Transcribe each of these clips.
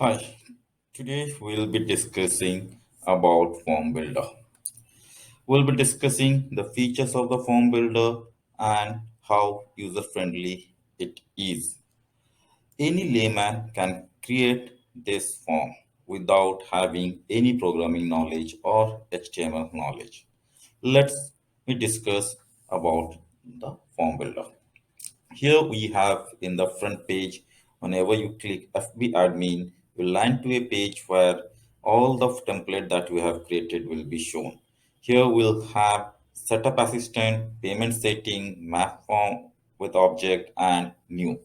Hi, today we'll be discussing about Form Builder. We'll be discussing the features of the Form Builder and how user friendly it is. Any layman can create this form without having any programming knowledge or HTML knowledge. Let's we discuss about the Form Builder. Here we have in the front page, whenever you click FB admin, will land to a page where all the template that we have created will be shown. Here we'll have setup assistant, payment setting, map form with object and new.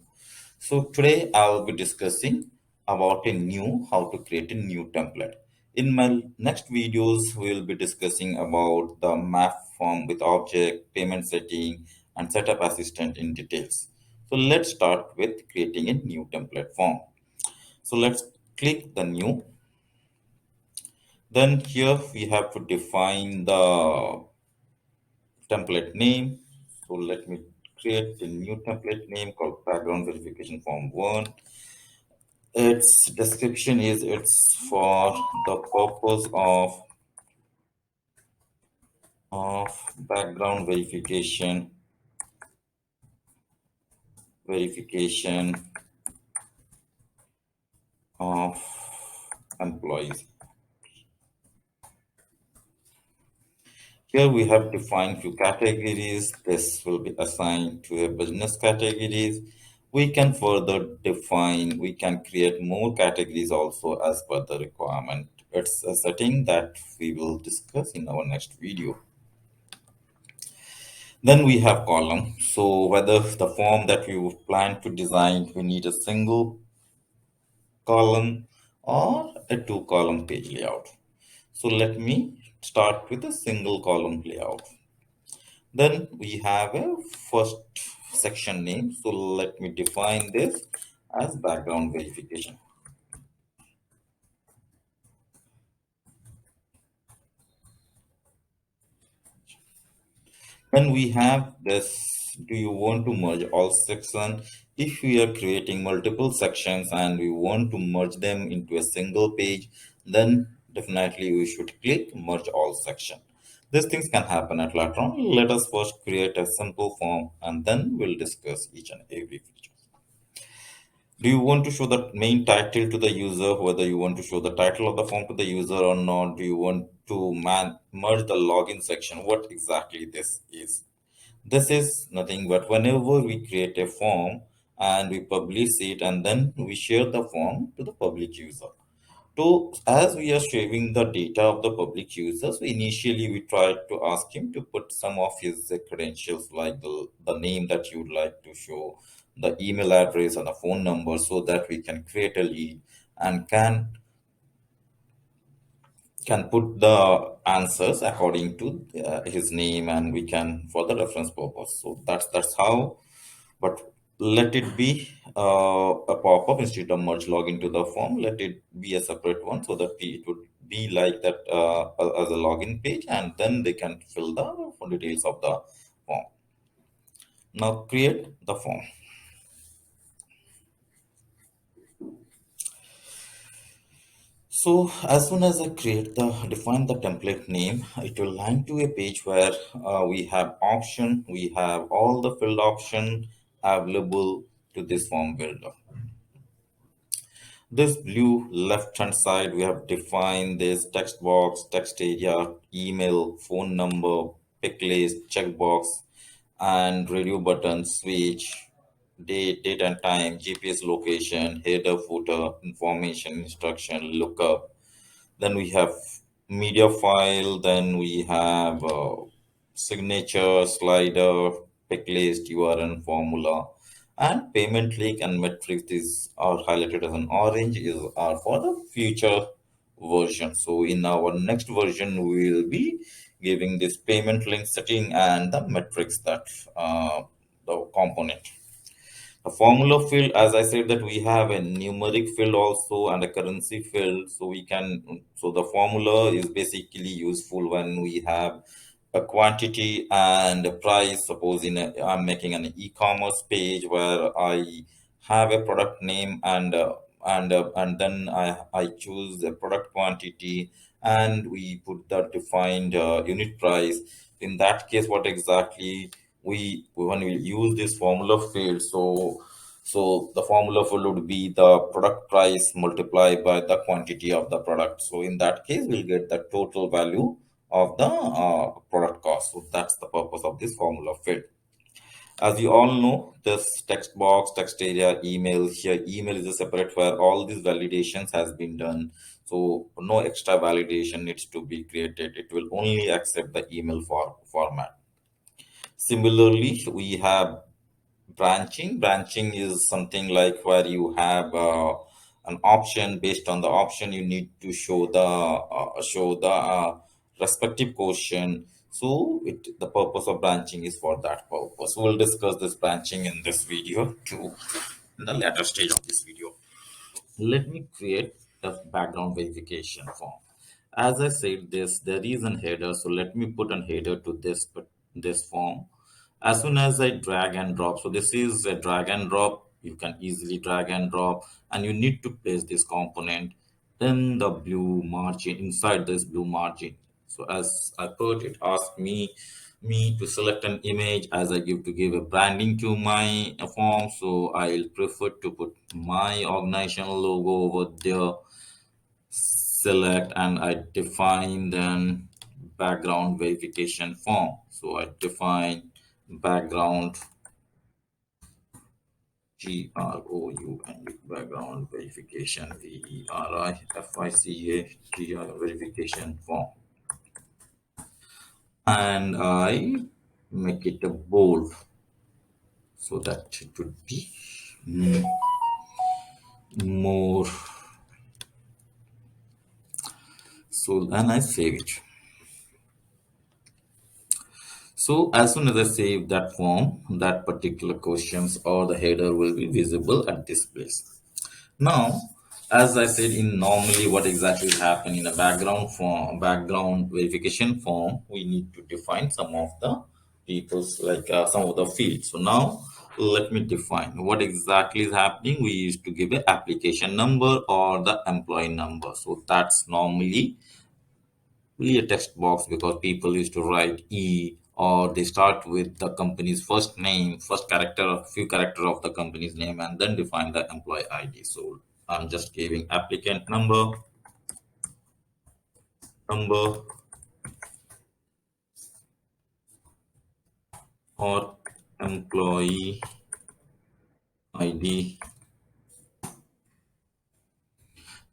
So today I'll be discussing about a new how to create a new template. In my next videos, we'll be discussing about the map form with object, payment setting, and setup assistant in details. So let's start with creating a new template form. So let's click the new. Then here we have to define the template name. So let me create a new template name called background verification form 1. Its description is it's for the purpose of background verification of employees. Here we have defined few categories. This will be assigned to a business categories. We can further define, we can create more categories also as per the requirement. It's a setting that we will discuss in our next video. Then we have column. So whether the form that we would plan to design, we need a single column or a two column page layout. So let me start with a single column layout. Then we have a first section name. So let me define this as background verification. When we have this, do you want to merge all sections? If we are creating multiple sections and we want to merge them into a single page, then definitely we should click merge all section. These things can happen at later on. Let us first create a simple form and then we'll discuss each and every feature. Do you want to show the main title to the user, whether you want to show the title of the form to the user or not? Do you want to merge the login section? What exactly this is? This is nothing but whenever we create a form and we publish it and then we share the form to the public user. So as we are sharing the data of the public users, initially we tried to ask him to put some of his credentials like the name that you would like to show, the email address and the phone number so that we can create a lead and can put the answers according to his name and we can for the reference purpose. So that's how, but let it be a pop-up instead of merge login to the form. Let it be a separate one so that it would be like that as a login page and then they can fill the full details of the form. Now create the form. So as soon as I define the template name, it will land to a page where we have option, we have all the filled option available to this form builder. This blue left hand side, we have defined this text box, text area, email, phone number, pick list, checkbox, and radio button, switch, date and time, GPS location, header, footer, information, instruction, lookup. Then we have media file, then we have signature, slider, pick list, URL, formula, and payment link and metrics. These are highlighted as an orange is are for the future version. So in our next version, we will be giving this payment link setting and the metrics that the component. A formula field, as I said, that we have a numeric field also and a currency field. So we can, so the formula is basically useful when we have a quantity and a price. Suppose I'm making an e-commerce page where I have a product name and and then I choose the product quantity, and we put the defined unit price. In that case, what exactly we when we use this formula field, so the formula field would be the product price multiplied by the quantity of the product. So in that case, we'll get the total value of the product cost. So that's the purpose of this formula field. As you all know, this text box, text area, email, here email is a separate where all these validations has been done. So no extra validation needs to be created. It will only accept the email format. Similarly, we have branching. Branching is something like where you have an option. Based on the option, you need to show the respective question. So the purpose of branching is for that purpose. We'll discuss this branching in this video too, in the later stage of this video. Let me create a background verification form. As I said, there is a header, so let me put a header to this form. As soon as I drag and drop, so this is a drag and drop. You can easily drag and drop, and you need to place this component in the blue margin, inside this blue margin. So as I put, it asks me to select an image as I give a branding to my form. So I'll prefer to put my organization logo over there, select, and I define then background verification form. So I define background background verification verification form, and I make it a bold so that it would be more. So and I save it. So as soon as I save that form, that particular questions or the header will be visible at this place. Now, as I said, in normally what exactly happen in a background verification form, we need to define some of the people's like some of the fields. So now let me define what exactly is happening. We used to give an application number or the employee number. So that's normally really a text box because people used to write E, or they start with the company's first name, first character, few character of the company's name, and then define the employee ID. So I'm just giving applicant number or employee ID.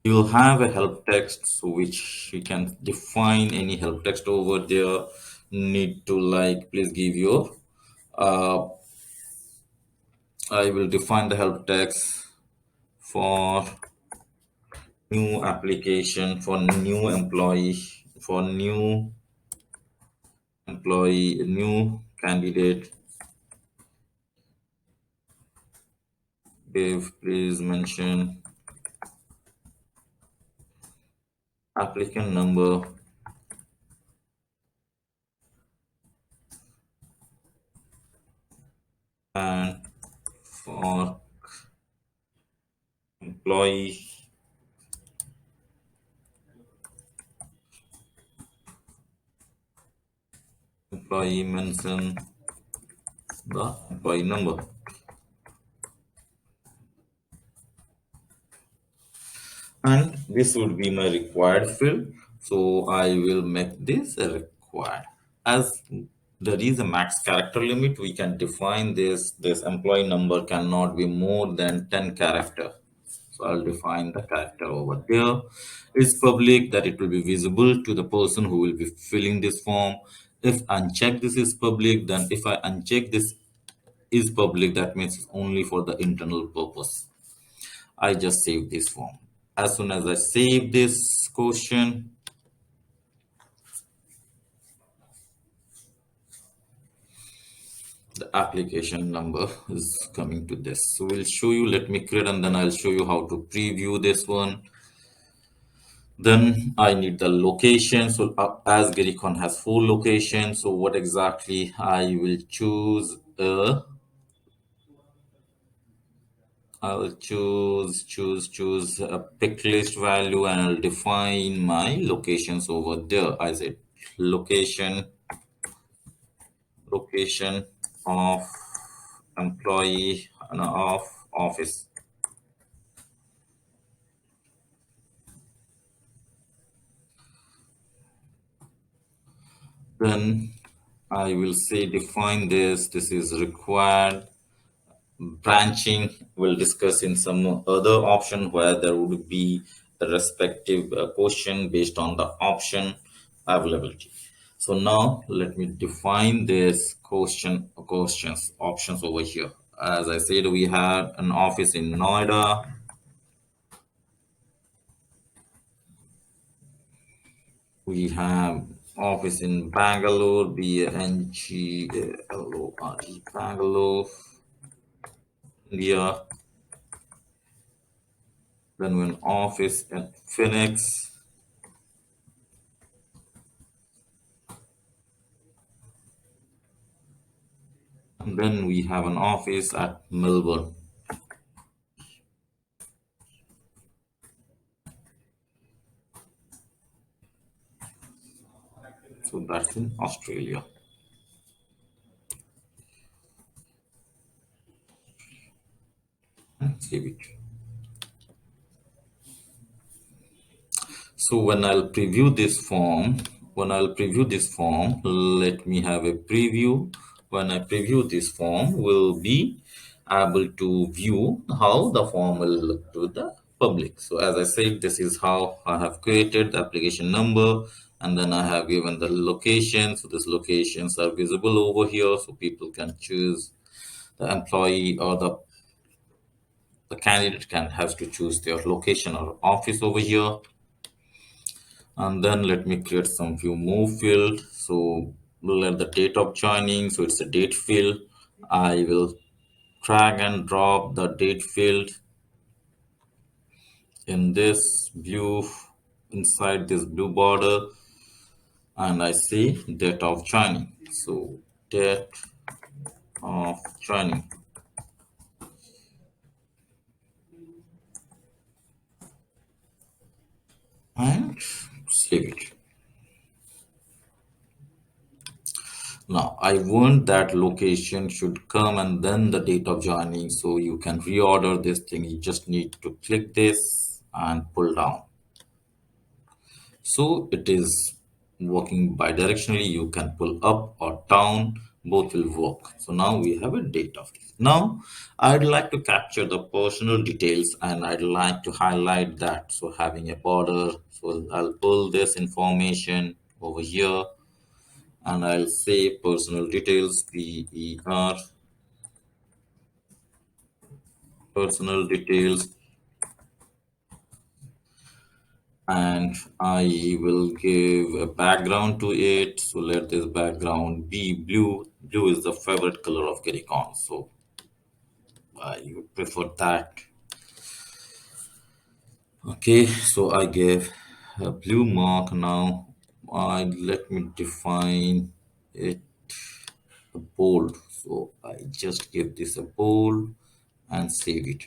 You'll have a help text, so which you can define any help text over there. Need to like, please give your uh, I will define the help text for new application, for new employee, for new candidate. Dave, please mention applicant number and for employee mention the employee number. And this would be my required field, so I will make this a required. As there is a max character limit, we can define this employee number cannot be more than 10 character. So I'll define the character over there. It's public, that it will be visible to the person who will be filling this form. If uncheck this is public, then if I uncheck this is public, that means it's only for the internal purpose. I just save this form. As soon as I save this question, the application number is coming to this. So we'll show you, let me create, and then I'll show you how to preview this one. Then I need the location. So as Gericon has 4 locations, so what exactly I will choose I'll choose a pick list value and I'll define my locations over there. I said location, location of employee and of office. Then I will say define this. This is required. Branching we'll discuss in some other option where there would be a respective question based on the option availability. So now let me define this questions options over here. As I said, we had an office in Noida. We have office in Bangalore, Bangalore, Bangalore, India. Then we have an office at Phoenix. And then we have an office at Melbourne. So that's in Australia. Save it. So when I'll preview this form, let me have a preview. When I preview this form, we'll be able to view how the form will look to the public. So as I said, this is how I have created the application number, and then I have given the location. So these locations are visible over here, so people can choose the employee or the candidate can have to choose their location or office over here. And then let me create some few more field. So let the date of joining, so it's a date field. I will drag and drop the date field in this blue, inside this blue border, and I see date of joining. So date of joining, and save it. Now I want that location should come and then the date of joining. So you can reorder this thing. You just need to click this and pull down. So it is working bidirectionally. You can pull up or down, both will work. So now we have a date of this. Now I'd like to capture the personal details and I'd like to highlight that. So having a border, so I'll pull this information over here and I'll say personal details, PER, personal details, and I will give a background to it. So let this background be blue. Blue is the favorite color of Kitty Kong, so I would prefer that. Okay, so I gave a blue mark. Now let me define it a bold. So I just give this a bold and save it.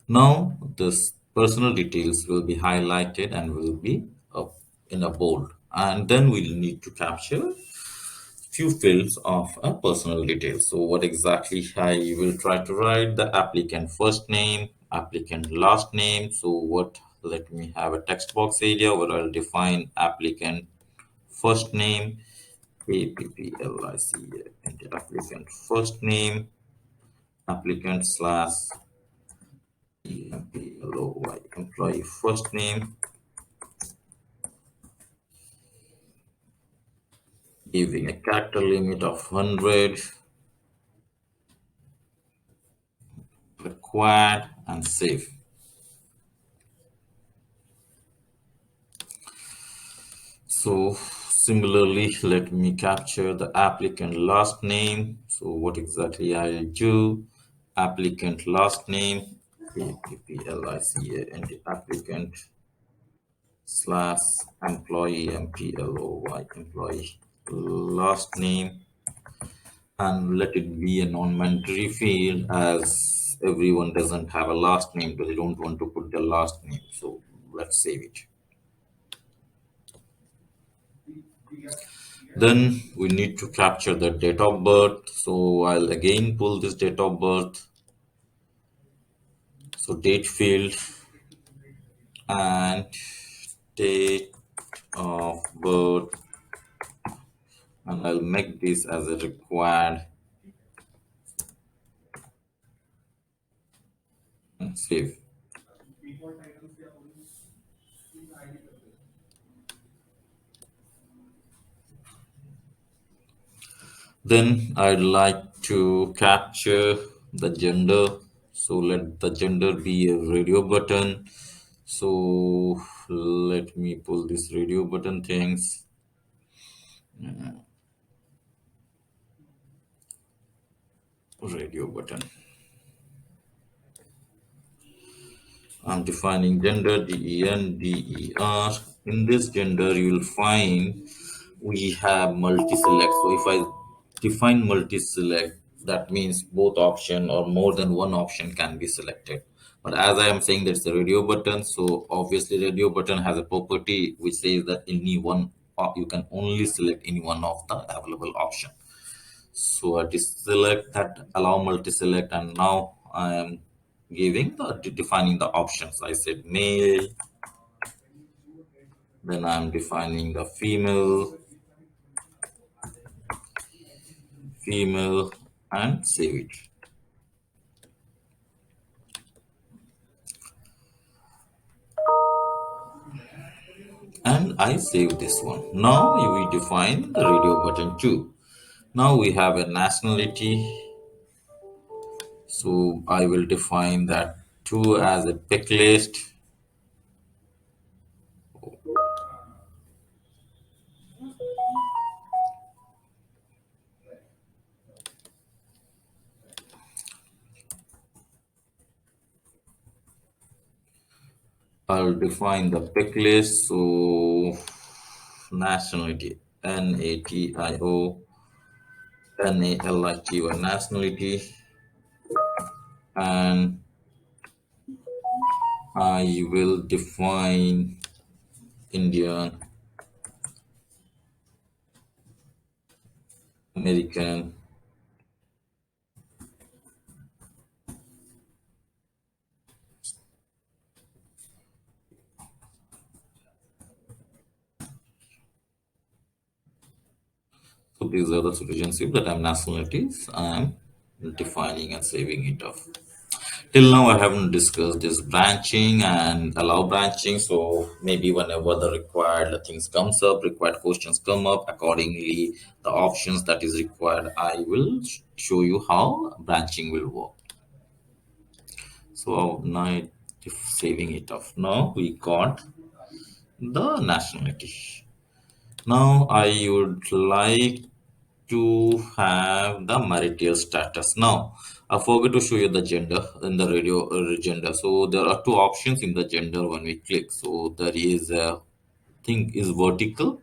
Now this personal details will be highlighted and will be up in a bold. And then we'll need to capture few fields of a personal details. So what exactly I will try to write: the applicant first name, applicant last name. So what, let me have a text box area where I'll define applicant first name, APPLIC, and the applicant first name, applicant slash EMPLOY, employee first name, giving a character limit of 100, required, and save. So similarly, let me capture the applicant last name. So what exactly I'll do: applicant last name, APPLICA, and the applicant slash employee, MPLOY, employee last name, and let it be a non-mandatory field as everyone doesn't have a last name, but they don't want to put their last name. So let's save it. Then we need to capture the date of birth. So I'll again pull this date of birth. So date field and date of birth, and I'll make this as a required and save. Then I'd like to capture the gender. So let the gender be a radio button. So let me pull this radio button things. Radio button. I'm defining gender, gender. In this gender, you will find we have multi-select. So if I define multi-select, that means both option or more than one option can be selected. But as I am saying, that's a radio button. So obviously, radio button has a property which says that any one you can only select any one of the available option. So I select that allow multi-select, and now I am giving the defining the options. I said male, then I'm defining the female, and save it. And I save this one. Now we define the radio button too. Now we have a nationality. So I will define that too as a pick list. I'll define the pick list. So nationality, NATIO nationality, and I will define Indian, American. So these are the citizenship that I'm nationalities I'm defining and saving it off. Till now, I haven't discussed this branching and allow branching. So maybe whenever the required things comes up, required questions come up, accordingly, the options that is required, I will show you how branching will work. So now saving it off. Now we got the nationality. Now I would like to have the marital status. Now, I forgot to show you the gender in the radio gender. So there are two options in the gender when we click. So there is a thing is vertical,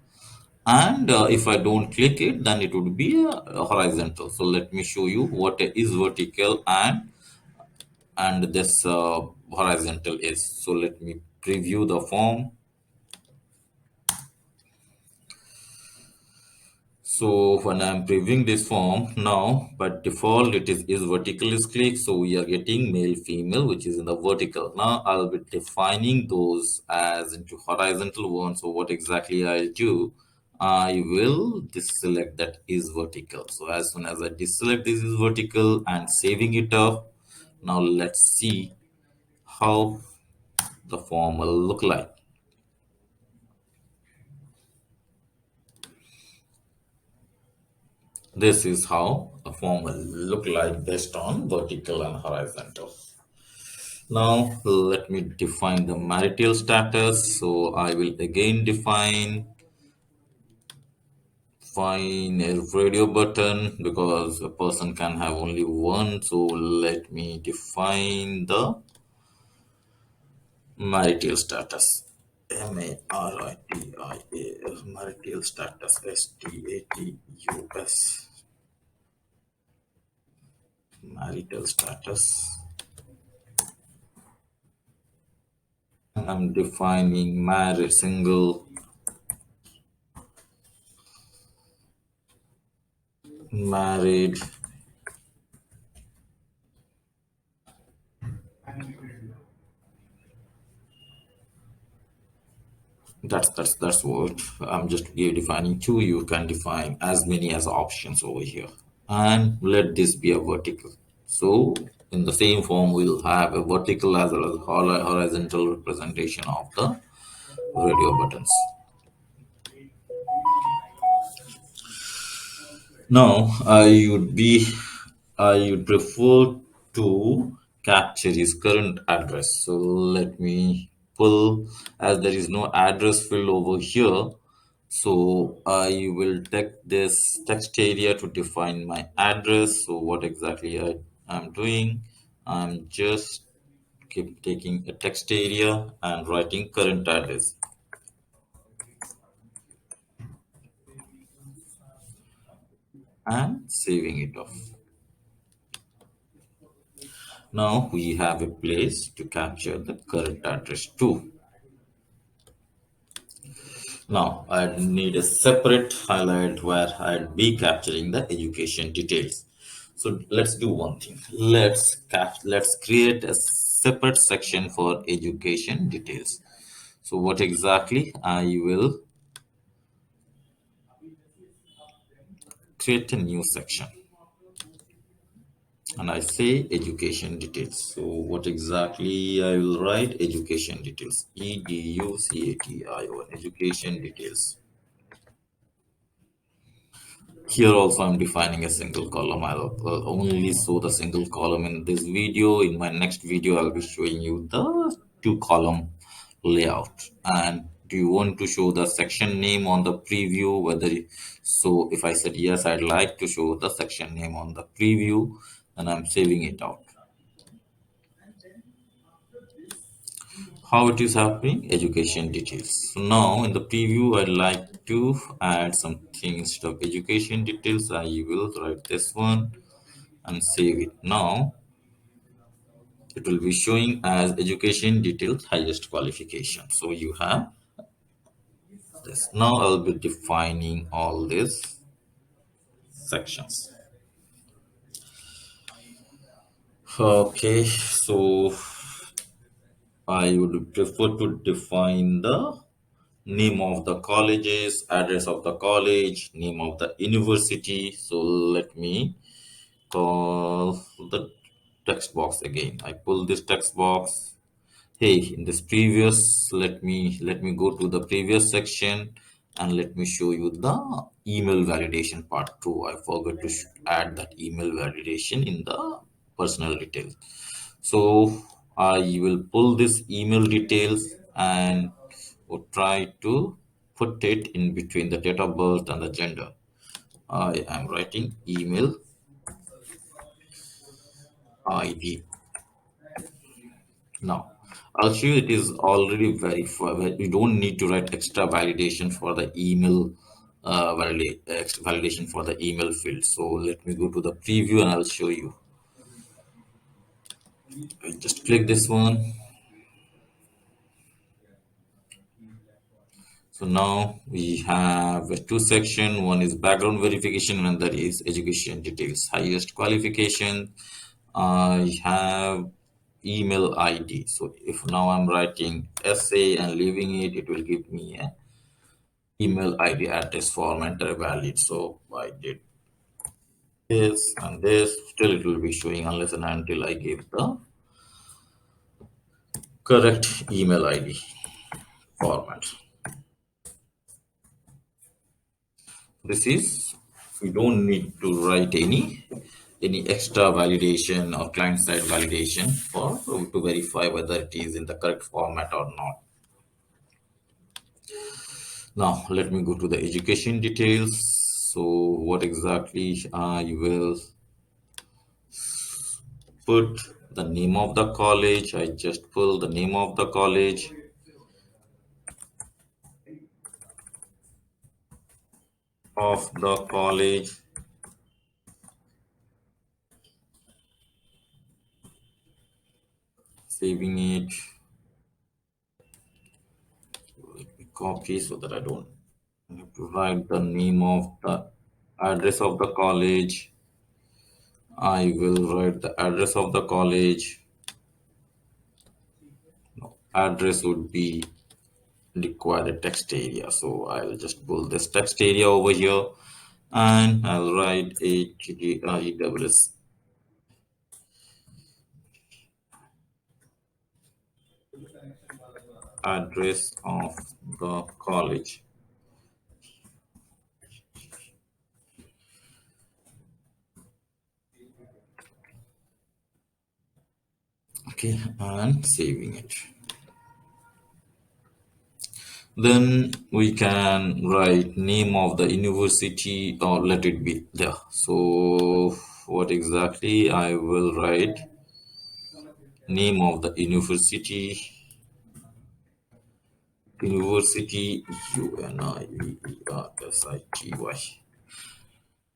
and if I don't click it, then it would be a horizontal. So let me show you what is vertical and this horizontal is. So let me preview the form. So when I'm previewing this form now, by default is vertical is click. So we are getting male, female, which is in the vertical. Now I'll be defining those as into horizontal one. So what exactly I'll do, I will deselect that is vertical. So as soon as I deselect this is vertical and saving it up, now let's see how the form will look like. This is how a form will look like based on vertical and horizontal. Now let me define the marital status. So I will again define a radio button because a person can have only one. So let me define the marital status. MARITIA marital status STATUS marital status. I'm defining married, single, married. That's what I'm just defining two. You can define as many as options over here, and let this be a vertical. So in the same form, we'll have a vertical as well as horizontal representation of the radio buttons. Now, I would prefer to capture his current address. So let me pull, as there is no address field over here. So I will take this text area to define my address. So what exactly I'm doing, I'm just keep taking a text area and writing current address and saving it off. Now we have a place to capture the current address too. Now I need a separate highlight where I'd be capturing the education details. So let's do one thing. Let's create a separate section for education details. So what exactly I will create a new section and I say education details. So what exactly I will write education details. EDUCATION education details. Here also I'm defining a single column. I'll only show the single column in this video. In my next video, I'll be showing you the two column layout. And do you want to show the section name on the preview? So if I said yes, I'd like to show the section name on the preview, and I'm saving it out. How it is happening? Education details. So now in the preview, I'd like to add something instead of education details. I will write this one and save it. Now it will be showing as education details highest qualification. So you have this. Now I'll be defining all these sections. Okay, so I would prefer to define the name of the colleges, address of the college, name of the university. So let me call the text box again. I pull this text box. Hey, in this previous, let me go to the previous section and let me show you the email validation part too. I forgot to add that email validation in the personal details. So I will pull this email details and would try to put it in between the date of birth and the gender. I am writing email ID. Now, I'll show you it is already verified. You don't need to write extra validation for the email extra validation for the email field. So let me go to the preview and I'll show you. I just click this one. So now we have two section. One is background verification and another is education details. Highest qualification. I have email ID. So if now I'm writing essay and leaving it, it will give me a email ID at this format are valid. So I did this and this, still it will be showing unless and until I give the correct email ID format. This is, we don't need to write any extra validation or client side validation for to verify whether it is in the correct format or not. Now let me go to the education details. So what exactly I will put the name of the college. I just pull the name of the college of the college, saving it. copy so that I don't have to write the name of the address of the college. I will write the address of the college. Address would be required a text area. So I'll just pull this text area over here and I'll write HDIWS address of the college. Okay, and saving it. Then we can write name of the university or let it be there. So what exactly I will write name of the university, university UNIVERSITY.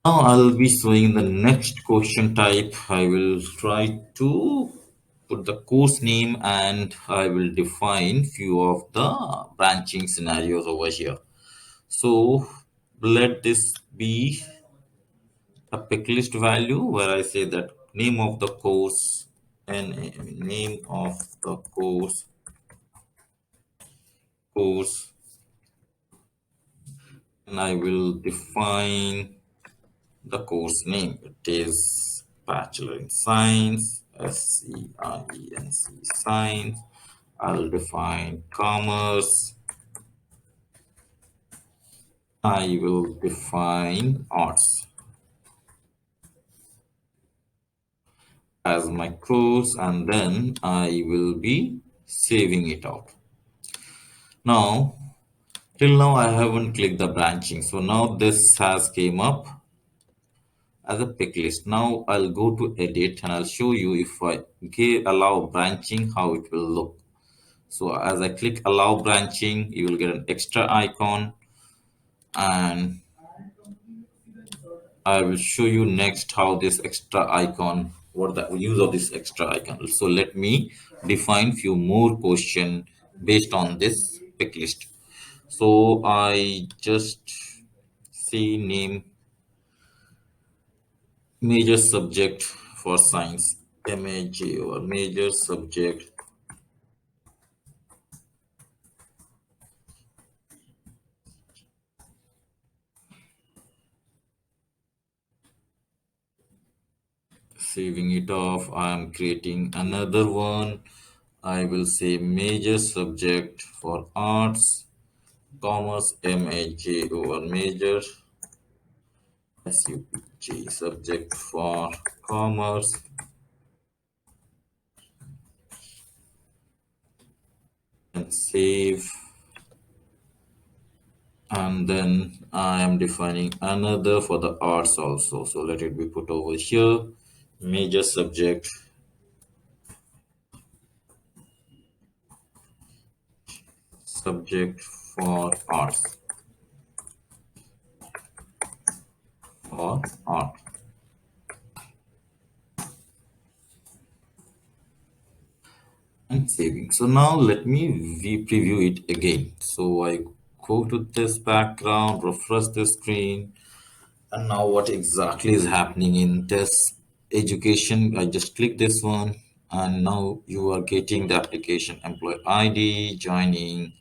Now I'll be showing the next question type. I will try to put the course name and I will define few of the branching scenarios over here. So let this be a pick list value where I say that name of the course and name of the course and I will define the course name. It is Bachelor in Science, SCIENC Science. I'll define Commerce. I will define Arts as my course and then I will be saving it out. Now, till now I haven't clicked the branching. So now this has came up as a pick list. Now I'll go to edit and I'll show you if I allow branching how it will look. So as I click allow branching, you will get an extra icon and I will show you next how this extra icon, what the use of this extra icon. So let me define few more question based on this pick list. So I just say name major subject for science, MAJ or major subject, saving it off. I am creating another one. I will say major subject for arts, commerce, MAJ over major, SUPJ subject for commerce and save. And then I am defining another for the arts also. So let it be put over here. Major subject for arts for art. And saving. So now let me preview it again. So I go to this background, refresh the screen, and now what exactly is happening in this education? I just click this one, and now you are getting the application employee ID, joining,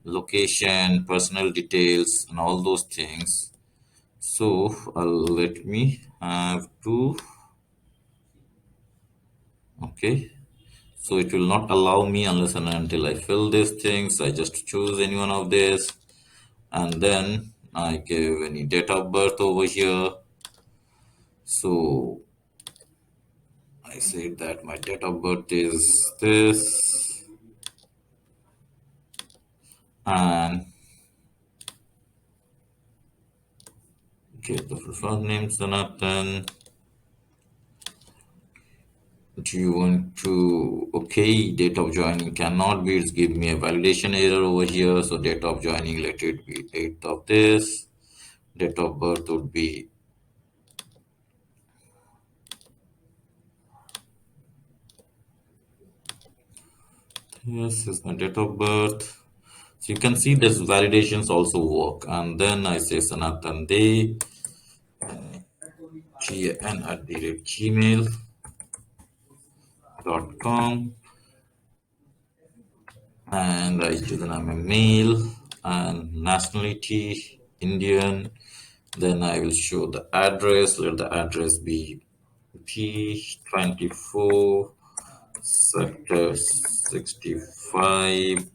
location, personal details, and all those things. So let me have to, okay. So it will not allow me unless and until I fill these things. I just choose any one of this and then I give any date of birth over here. So I say that my date of birth is this and give the first name Sanatan. Do you want to, okay, date of joining cannot be, it's give me a validation error over here. So date of joining, let it be date of this. Date of birth would be yes, is my date of birth. So you can see this validations also work. And then I say Sanatan Day, GN at the rate gmail.com, and I choose an I'm a male and nationality Indian. Then I will show the address. Let the address be P24 sector 65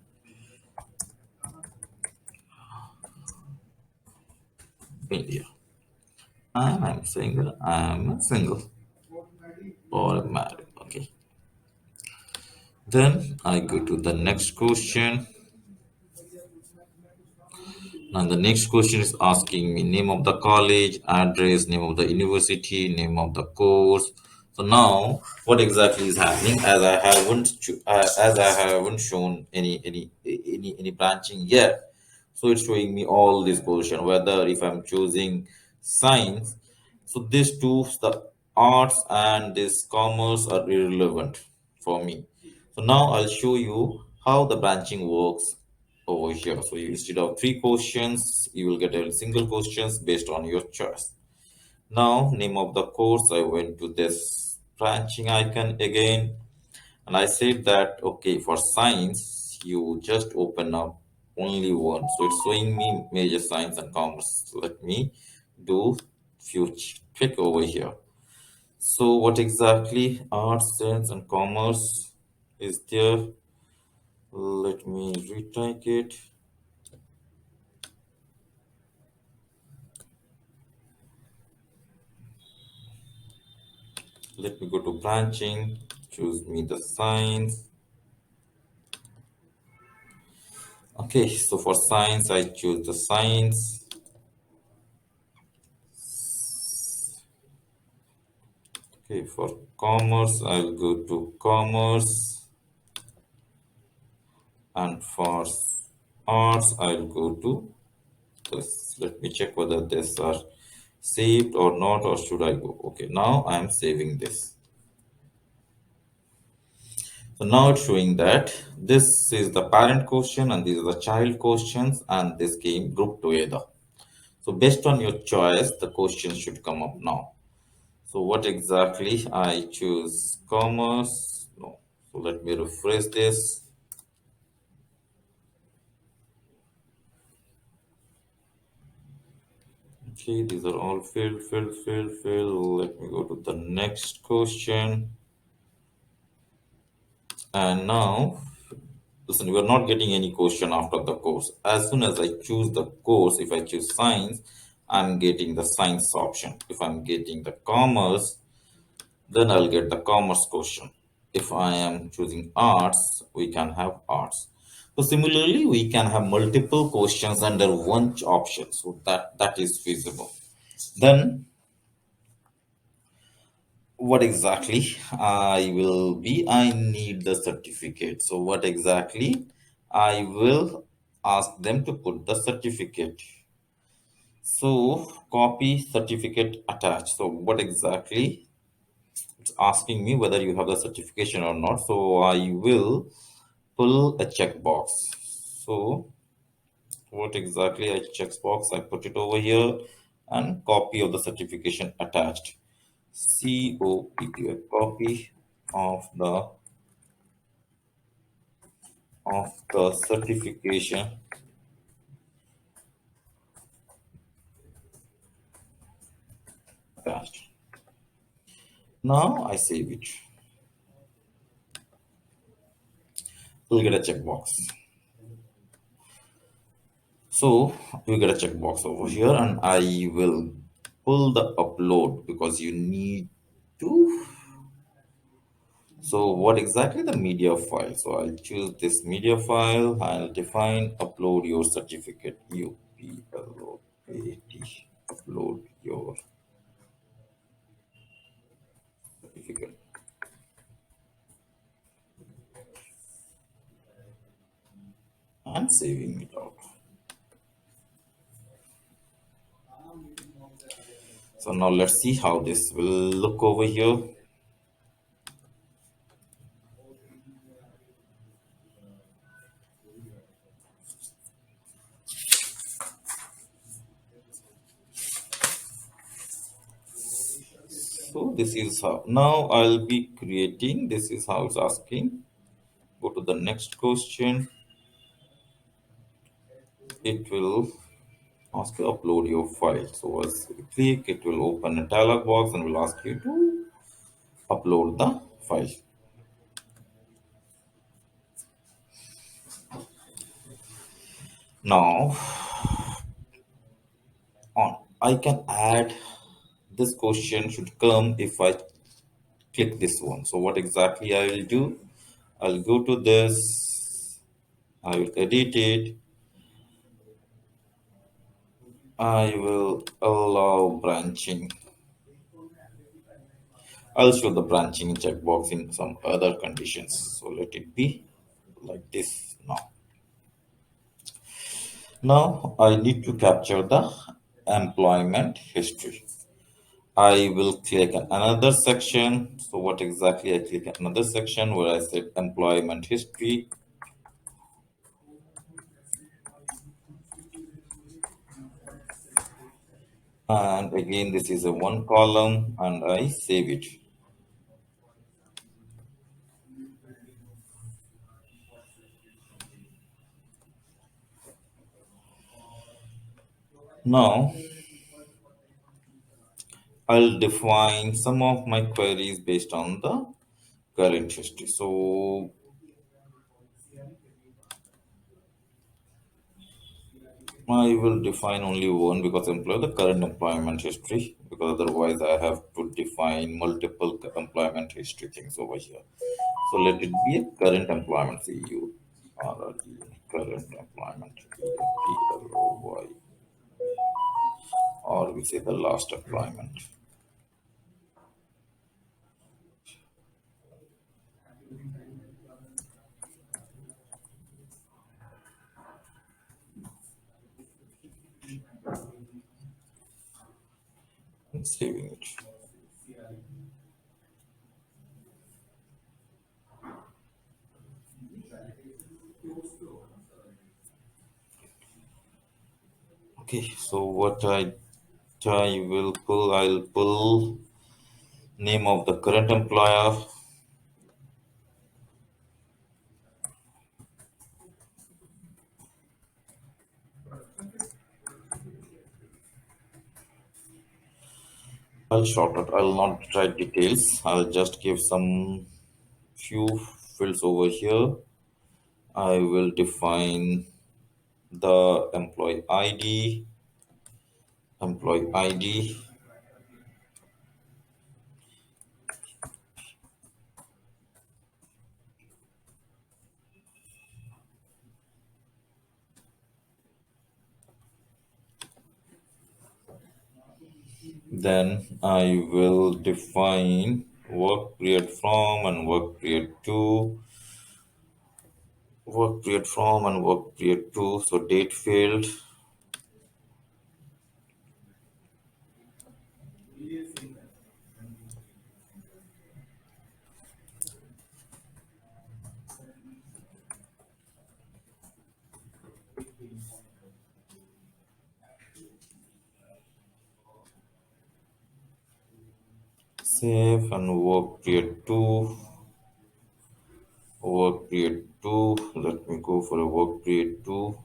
India. And I'm saying that I'm single or married. Okay. Then I go to the next question. And the next question is asking me name of the college, address, name of the university, name of the course. So now, what exactly is happening? As I haven't shown any branching yet, so it's showing me all this portion. Whether if I'm choosing science, so these two, the arts and this commerce are irrelevant for me. So now I'll show you how the branching works over here. So you, instead of three questions, you will get a single questions based on your choice. Now, name of the course, I went to this branching icon again, and I said that okay, for science, you just open up only one. So it's showing me major science and commerce. Let me do few click over here. So what exactly arts, science, and commerce is there? Let me retake it. Let me go to branching, choose me the science. Okay, so for science, I choose the science. Okay, for commerce, I'll go to commerce. And for arts, I'll go to this. Let me check whether this are saved or not, or should I go? Okay, now I'm saving this. So now it's showing that this is the parent question and these are the child questions and this came grouped together. So based on your choice, the question should come up now. So what exactly I choose commerce? No. So let me refresh this. Okay, these are all filled. Let me go to the next question. And now, listen, we are not getting any question after the course. As soon as I choose the course, if I choose science, I'm getting the science option. If I'm getting the commerce, then I'll get the commerce question. If I am choosing arts, we can have arts. So similarly, we can have multiple questions under one option. So that is feasible. Then what exactly I will be? I need the certificate. So what exactly I will ask them to put the certificate. So copy certificate attached. So what exactly it's asking me whether you have the certification or not. So I will pull a checkbox. So what exactly I checkbox? I put it over here and copy of the certification attached. COPP, a copy of the certification attached. Now I save it. We'll get a checkbox. So you get a checkbox over here, and I will pull the upload because you need to. So what exactly the media file? So I'll choose this media file. I'll define upload your certificate. UPLOAD. Upload your certificate and saving it out. So now let's see how this will look over here. So this is how now I'll be creating. This is how it's asking. Go to the next question. It will ask you upload your file. So as you click, it will open a dialog box and will ask you to upload the file. Now on I can add this question should come if I click this one. So what exactly I will do? I'll go to this, I will edit it, I will allow branching. I'll show the branching checkbox in some other conditions. So let it be like this now. Now I need to capture the employment history. I will click on another section. So what exactly I click on another section where I said employment history. And again, this is a one column and I save it. Now I'll define some of my queries based on the current history. So I will define only one because employ the current employment history because otherwise I have to define multiple employment history things over here. So let it be a current employment CU or current employment PLOY or we say the last employment. And saving it. Okay, so what I will pull, I'll pull name of the current employer. I'll short it. I'll not write details. I'll just give some few fields over here. I will define the employee ID. Then I will define work period from and work period to, work period from and work period to. So date field, save and work period two, work period two. Let me go for a work period two.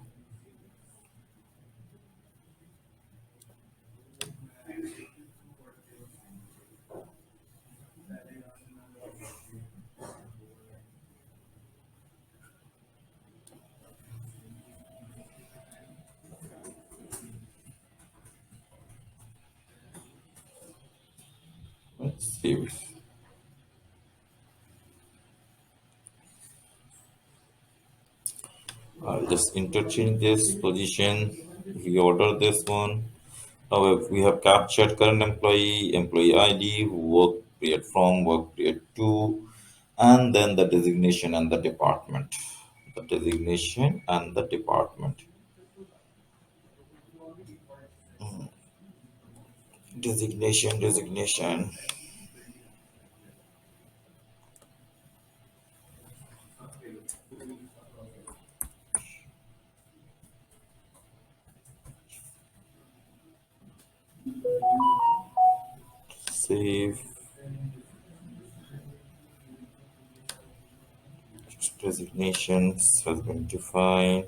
Let's save it. I'll just interchange this position. Reorder this one. Now we have captured current employee, employee ID, work period from, work period to, and then the designation and the department. The designation and the department. Designation. Save. Resignations has been defined.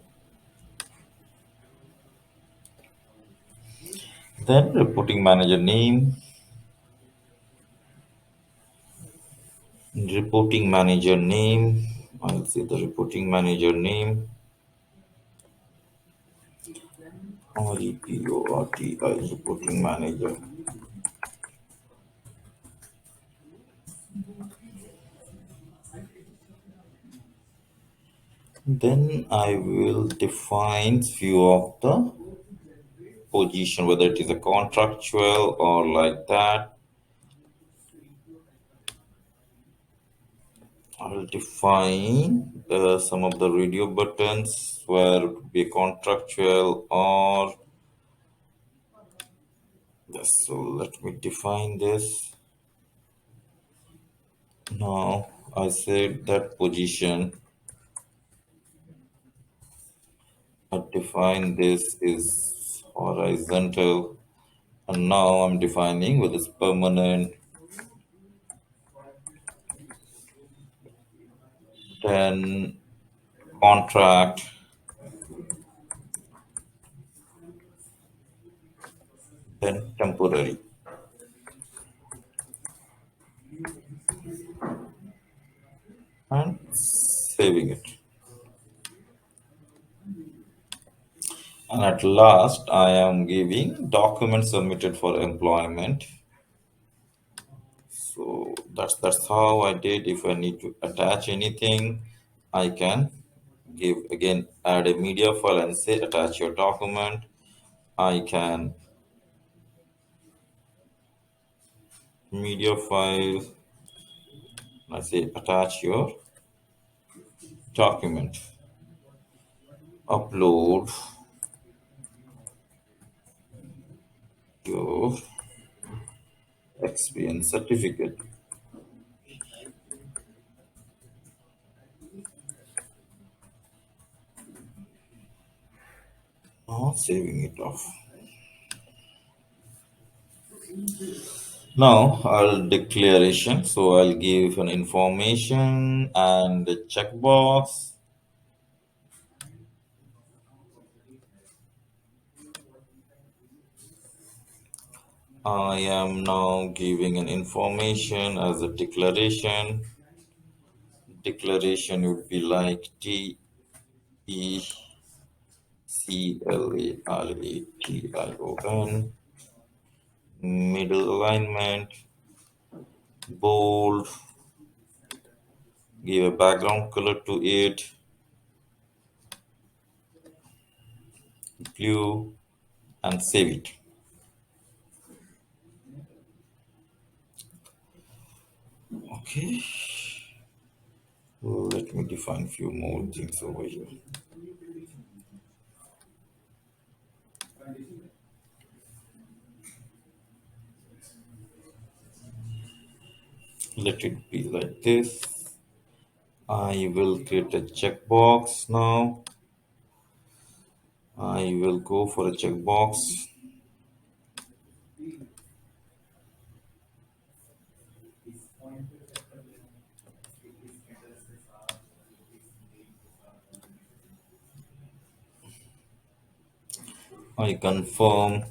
Then reporting manager name. Reporting manager name. I'll say the reporting manager name. REPORTI reporting manager. Then I will define few of the position, whether it is a contractual or like that. I'll define some of the radio buttons where it would be contractual or yes. So let me define this. Now I said that position. I define this is horizontal, and now I'm defining whether it's permanent. Then contract, then temporary, and saving it. And at last, I am giving documents submitted for employment. So that's how I did. If I need to attach anything, I can give again add a media file and say attach your document. I can media file. I say attach your document. Upload your experience certificate. Now saving it off. Now I'll declaration. So I'll give an information and a checkbox. I am now giving an information as a declaration. Declaration would be like TECLARATION, middle alignment, bold, give a background color to it, blue, and save it. Okay, let me define few more things over here. Let it be like this. I will create a checkbox now. I will go for a checkbox. I confirm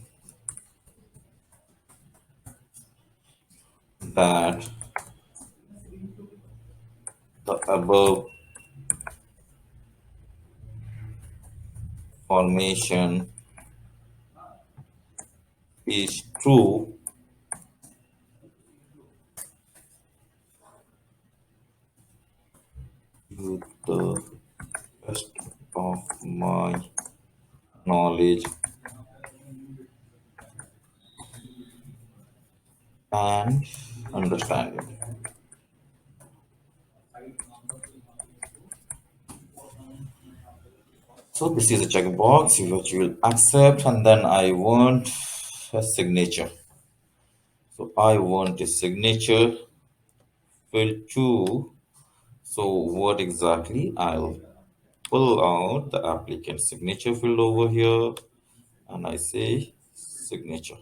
that the above formation is true to the best of my knowledge and understanding. So this is a checkbox which you will accept, and then I want a signature. So I want a signature field two. So what exactly? I'll pull out the applicant signature field over here, and I say signature.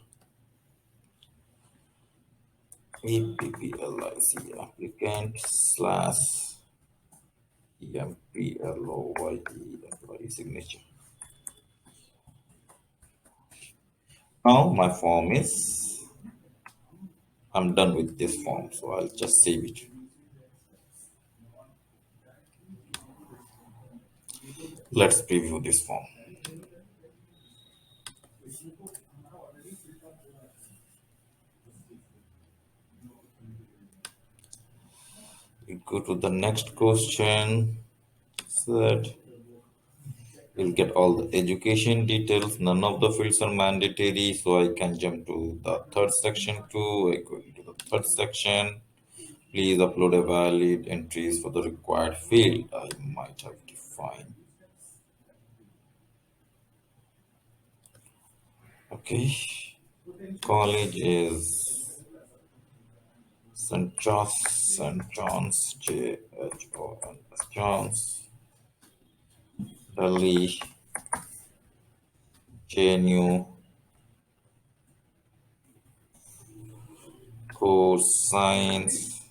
APPLIC applicant slash employee signature. Now my form is, I'm done with this form, so I'll just save it. Let's preview this form. We go to the next question. Set. We'll get all the education details. None of the fields are mandatory, so I can jump to the third section too. I go into the third section. Please upload a valid entries for the required field. I might have defined. Okay. College is St. John's, Johns, John's, Delhi, JNU, course science,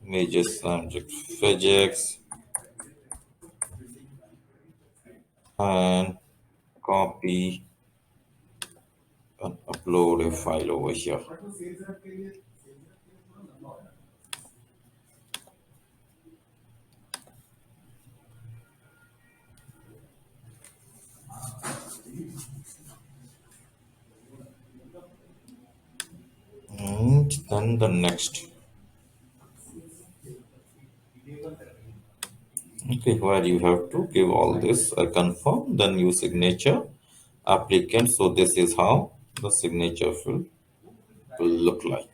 major subject physics, and copy and upload a file over here. And then the next. Okay, where you have to give all this, I confirm, then use signature applicant. So this is how the signature will look like.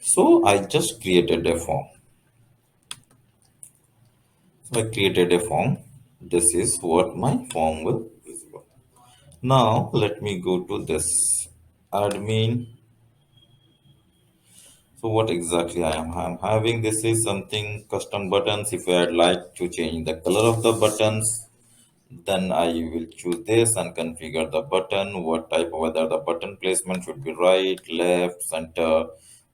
So I just created a form. So I created a form. This is what my form will visible. Now let me go to this admin. So what exactly I'm having, this is something custom buttons. If I'd like to change the color of the buttons, then I will choose this and configure the button, what type, whether the button placement should be right, left, center,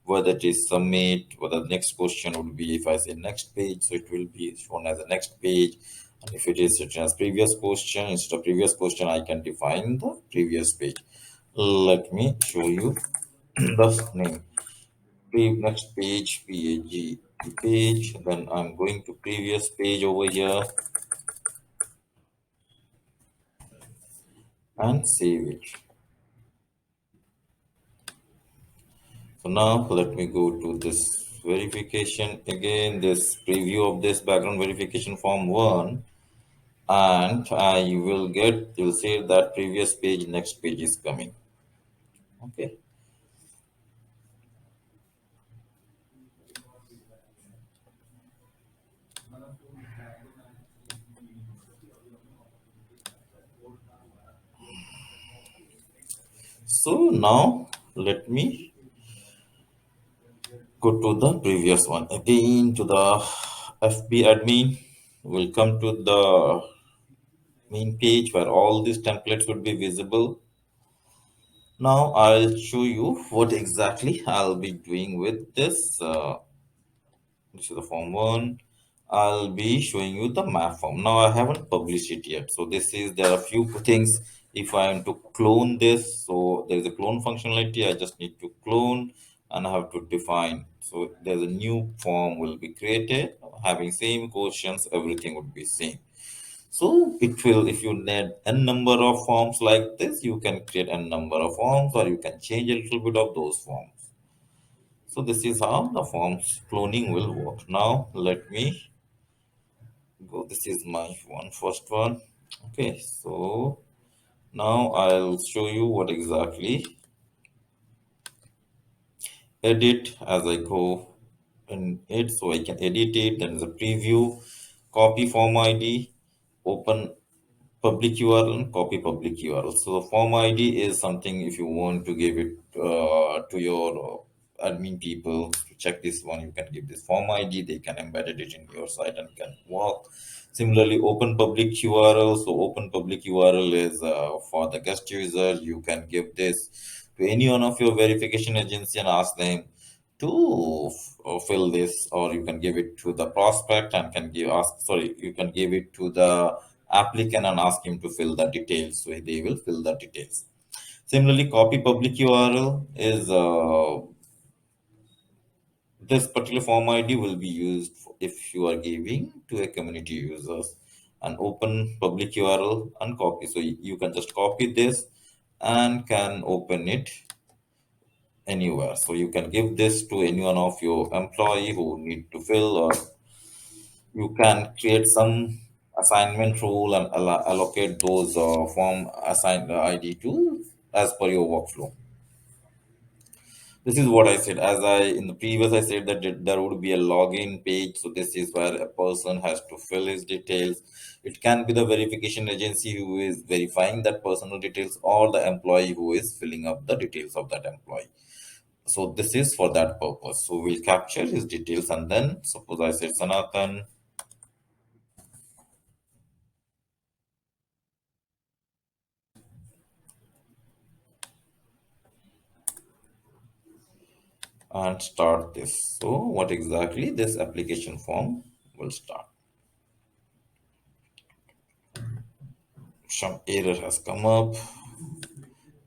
whether it is submit, whether the next question would be, if I say next page, so it will be shown as a next page. And if it is written as previous question, instead of previous question, I can define the previous page. Let me show you the name. Next page, page, page. Then I'm going to previous page over here and save it. So now let me go to this verification again, this preview of this background verification form one, and I will get, you'll see that previous page, next page is coming. Okay. So now let me go to the previous one again, to the FB admin. We'll come to the main page where all these templates would be visible. Now I'll show you what exactly I'll be doing with this. This is the form one. I'll be showing you the map form. Now I haven't published it yet. So this is, there are a few things. If I am to clone this, so there is a clone functionality. I just need to clone and I have to define. So there's a new form will be created, having same questions, everything would be same. So it will, if you need n number of forms like this, you can create n number of forms, or you can change a little bit of those forms. So this is how the forms cloning will work. Now let me go. This is my first one. Okay, so now I'll show you what exactly edit as I go in it. So I can edit it. Then there's a preview, copy form ID, open public URL and copy public URL. So the form ID is something if you want to give it to your admin people to check this one, you can give this form ID. They can embed it in your site and can work. Similarly, open public URL. So open public URL is for the guest user. You can give this to any one of your verification agency and ask them to fill this, or you can give it to the prospect and can give ask sorry you can give it to the applicant and ask him to fill the details, so they will fill the details. Similarly, copy public URL is this particular form ID will be used if you are giving to a community users an open public URL and copy. So you can just copy this and can open it anywhere. So you can give this to any one of your employee who need to fill, or you can create some assignment rule and allocate those form assigned ID to as per your workflow. This is what I said. As I in the previous, I said that there would be a login page. So this is where a person has to fill his details. It can be the verification agency who is verifying that personal details, or the employee who is filling up the details of that employee. So this is for that purpose. So we'll capture his details, and then suppose I said Sanatan and start this. So what exactly this application form will start. Some error has come up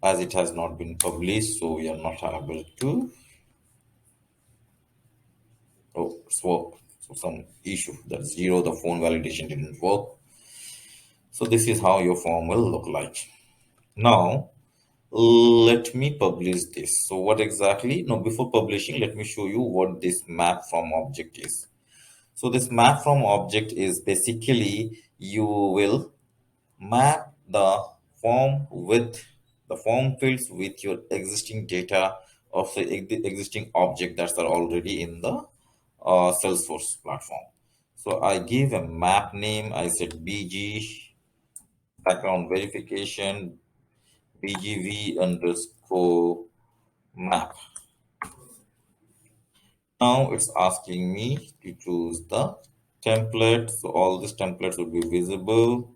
as it has not been published, so we are not able to. Oh, so some issue that zero, the phone validation didn't work. So this is how your form will look like. Now let me publish this. So what exactly? No, before publishing, let me show you what this map from object is. So this map from object is basically you will map the form fields with your existing data of the existing object that are already in the Salesforce platform. So I give a map name. I said BG background verification BGV underscore map. Now it's asking me to choose the template. So all these templates will be visible.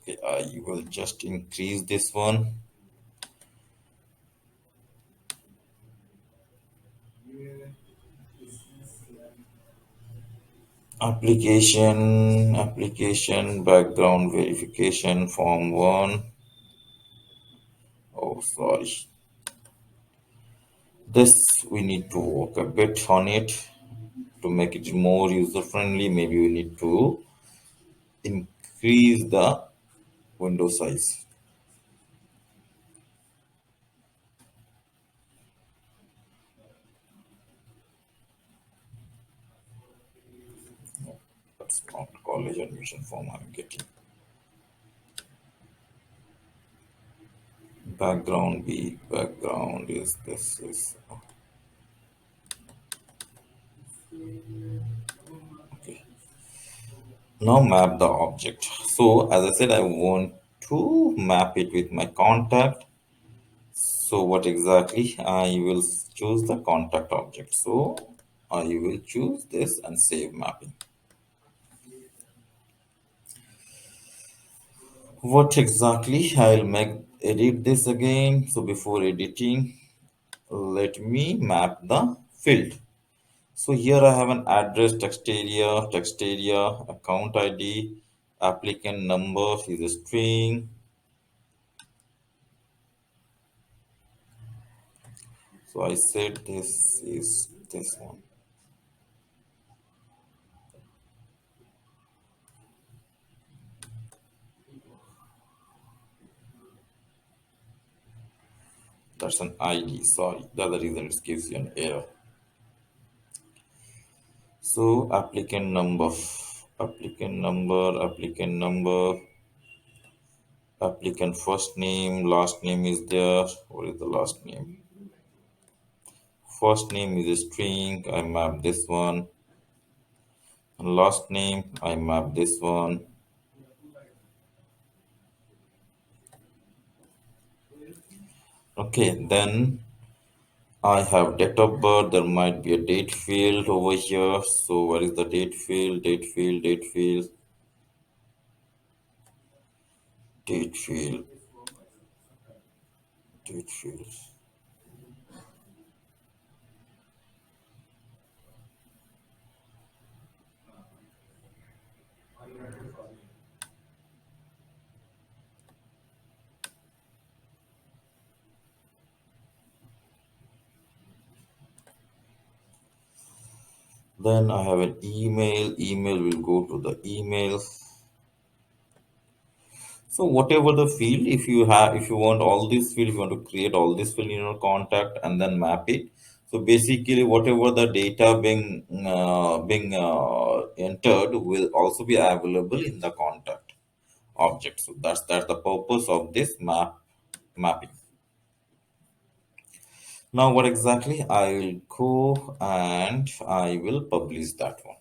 Okay, I will just increase this one. Application background verification form one. Oh, sorry. This we need to work a bit on it to make it more user friendly. Maybe we need to increase the window size. That's not college admission form I'm getting. Background B, background is this is okay. Now map the object. So as I said, I want to map it with my contact. So what exactly? I will choose the contact object. So I will choose this and save mapping. What exactly? I'll make edit this again. So before editing, let me map the field. So here I have an address, text area, account ID, applicant number is a string. So I said this is this one. That's an ID. Sorry, the other reason it gives you an error. So applicant number, applicant first name, last name is there. What is the last name? First name is a string. I map this one. And last name, I map this one. Okay, then I have date of birth. There might be a date field over here. So where is the date field? Date field, date field. Then I have an email. Email will go to the email. So whatever the field, if you want all these field, if you want to create all this field in your contact and then map it. So basically, whatever the data being entered will also be available in the contact object. So that's the purpose of this mapping. Now, what exactly? I will go and I will publish that one.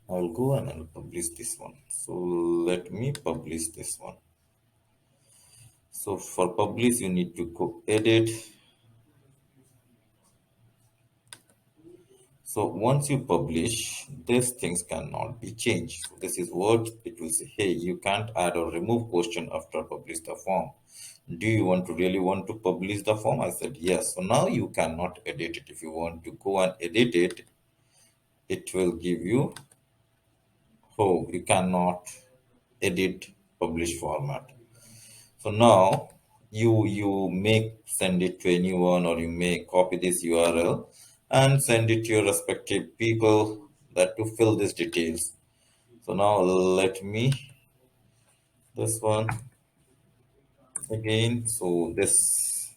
I will go and I will publish this one. So let me publish this one. So for publish, you need to go edit. So once you publish, these things cannot be changed. So this is what it will say. Hey, you can't add or remove question after publish the form. Do you want to really want to publish the form? I said yes. So now you cannot edit it. If you want to go and edit it, it will give you, oh, you cannot edit publish format. So now you may send it to anyone, or you may copy this URL and send it to your respective people that to fill these details. So now let me this one again. So this,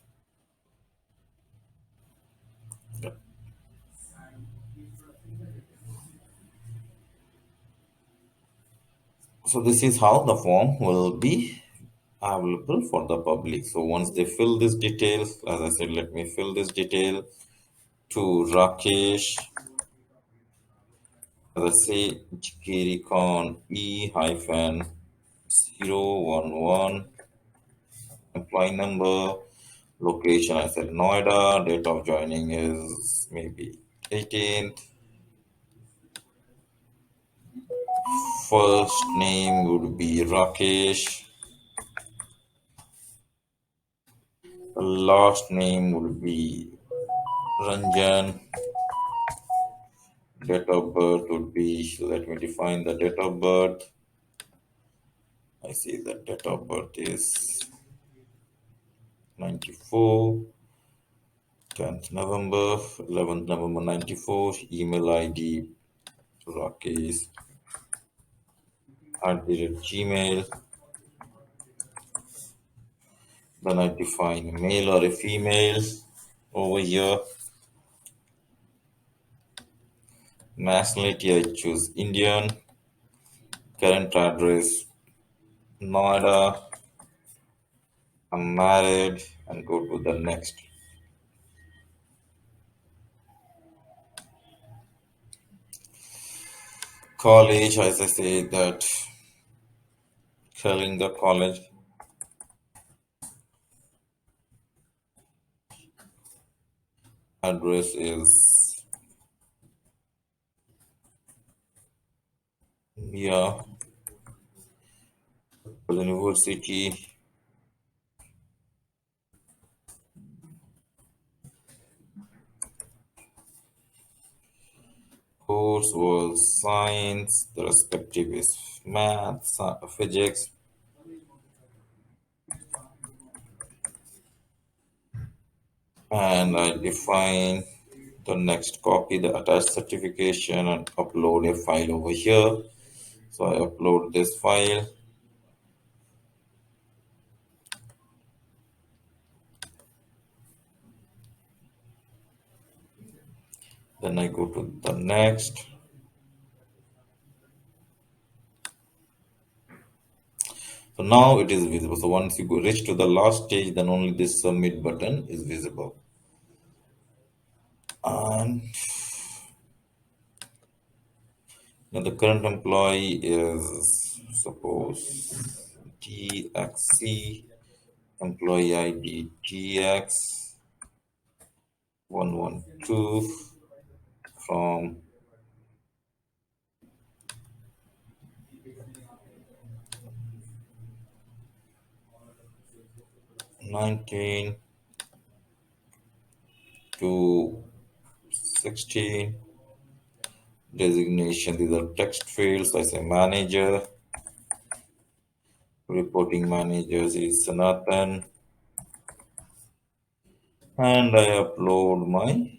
so this is how the form will be available for the public. So once they fill this details, as I said, let me fill this detail to Rakesh, as I say, Kirikon E hyphen 011, employee number, location, I said Noida, date of joining is maybe 18th, first name would be Rakesh, last name would be Ranjan, date of birth would be, let me define the date of birth. I see that date of birth is 94, 10th November, 11th November 94, email ID Rakesh at the Gmail. Then I define a male or a female over here. Nationality, I choose Indian. Current address Noida. I'm married, and go to the next. College, as I say that, telling the college address is, yeah, university. Course was science, the respective is math, physics, and I define the next, copy the attached certification and upload a file over here. So I upload this file, then I go to the next. So now it is visible. So once you go reach to the last stage, then only this submit button is visible. And now the current employee is suppose TXC, employee ID TX 112 from 19 to 16. Designation, these are text fields. I say manager. Reporting managers is Sanatan. and I upload my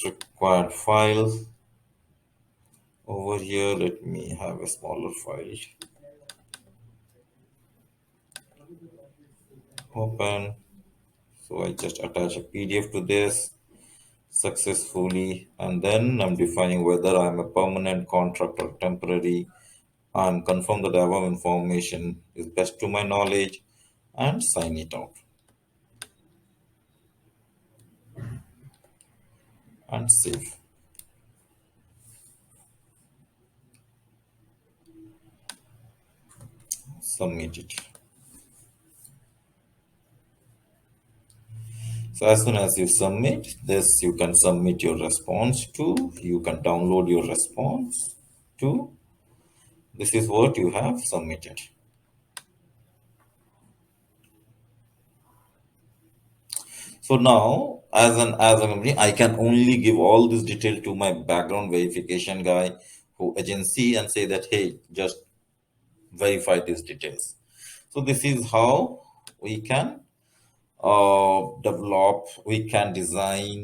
required file over here. Let me have a smaller file open. So I just attach a PDF to this successfully, and then I'm defining whether I'm a permanent contract or temporary, and confirm that the above information is best to my knowledge, and sign it out and save. Submit it. So as soon as you submit this, you can submit your response to, you can download your response to. This is what you have submitted. So now, as a company, I can only give all this detail to my background verification guy, who agency, and say that hey, just verify these details. So this is how we can develop, we can design